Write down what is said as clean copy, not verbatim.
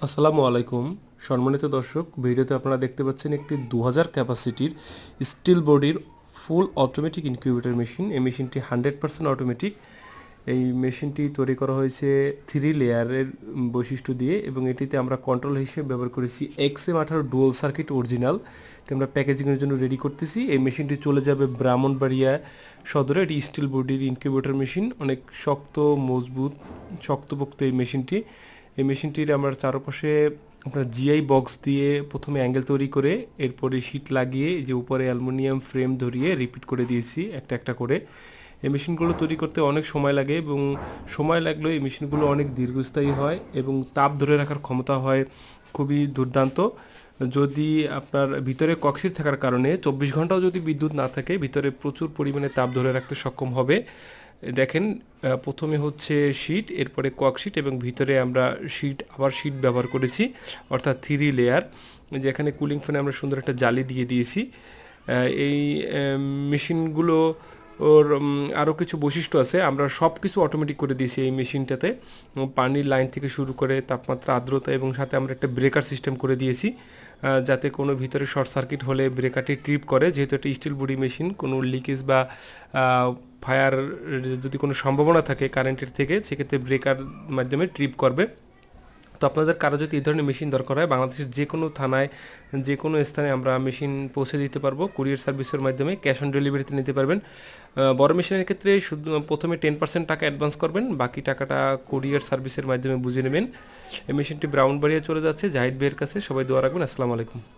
আসসালামু আলাইকুম সম্মানিত দর্শক, ভিডিওতে আপনারা দেখতে পাচ্ছেন একটি 2000 ক্যাপাসিটির স্টিল বডির ফুল অটোমেটিক ইনকিউবেটর মেশিন। এই মেশিনটি 100% অটোমেটিক। এই মেশিনটি তৈরি করা হয়েছে 3 লেয়ারের বৈশিষ্ট্য দিয়ে এবং এটিতে আমরা কন্ট্রোল হিসেবে ব্যবহার করেছি XM18 ডুয়াল সার্কিট অরিজিনাল। এটি আমরা প্যাকেজিংয়ের জন্য রেডি করতেছি। এই মেশিনটি চলে যাবে ব্রাহ্মণবাড়িয়া সদরে। এটি স্টিল বডির ইনকিউবেটর মেশিন, অনেক শক্ত মজবুত শক্তপোক্ত এই মেশিনটি। এই মেশিনটির আমরা চারপাশে আপনার জিআই বক্স দিয়ে প্রথমে অ্যাঙ্গেল তৈরি করে এরপরে শীট লাগিয়ে যে উপরে অ্যালুমিনিয়াম ফ্রেম ধরিয়ে রিপিট করে দিয়েছি একটা একটা করে। এই মেশিনগুলো তৈরি করতে অনেক সময় লাগে এবং সময় লাগলেও এই মেশিনগুলো অনেক দীর্ঘস্থায়ী হয় এবং তাপ ধরে রাখার ক্ষমতা হয় খুবই দুর্দান্ত। যদি আপনার ভিতরে কক্সিট থাকার কারণে 24 ঘন্টাও যদি বিদ্যুৎ না থাকে, ভিতরে প্রচুর পরিমাণে তাপ ধরে রাখতে সক্ষম হবে। দেখেন, প্রথমে হচ্ছে শীট, এরপরে ককশিট এবং ভিতরে আমরা আবার শীট ব্যবহার করেছি, অর্থাৎ 3 লেয়ার। যেখানে কুলিং ফ্যানে আমরা সুন্দর একটা জালি দিয়ে দিয়েছি। এই মেশিনগুলো ওর আরও কিছু বৈশিষ্ট্য আছে। আমরা সব কিছু অটোমেটিক করে দিয়েছি এই মেশিনটাতে। পানির লাইন থেকে শুরু করে তাপমাত্রা, আর্দ্রতা এবং সাথে আমরা একটা ব্রেকার সিস্টেম করে দিয়েছি, যাতে কোনো ভিতরে শর্ট সার্কিট হলে ব্রেকারটি ট্রিপ করে। যেহেতু একটা স্টিল বডি মেশিন, কোনো লিকেজ বা ফায়ার যদি কোনো সম্ভাবনা থাকে কারেন্টের থেকে, সেক্ষেত্রে ব্রেকার মাধ্যমে ট্রিপ করবে। তো আপনাদের কারো যদি এই ধরনের মেশিন দরকার হয়, বাংলাদেশের যে কোনো থানায়, যে কোনো স্থানে আমরা মেশিন পৌঁছে দিতে পারবো কুরিয়ার সার্ভিসের মাধ্যমে। ক্যাশ অন ডেলিভারিতে নিতে পারবেন। বড় মেশিনের ক্ষেত্রে শুধু প্রথমে 10% টাকা অ্যাডভান্স করবেন, বাকি টাকাটা কুরিয়ার সার্ভিসের মাধ্যমে বুঝে নেবেন। এই মেশিনটি ব্রাউনবাড়িয়া চলে যাচ্ছে জাহিদ ভাইয়ের কাছে। সবাই দোয়া রাখবেন। আসসালামু আলাইকুম।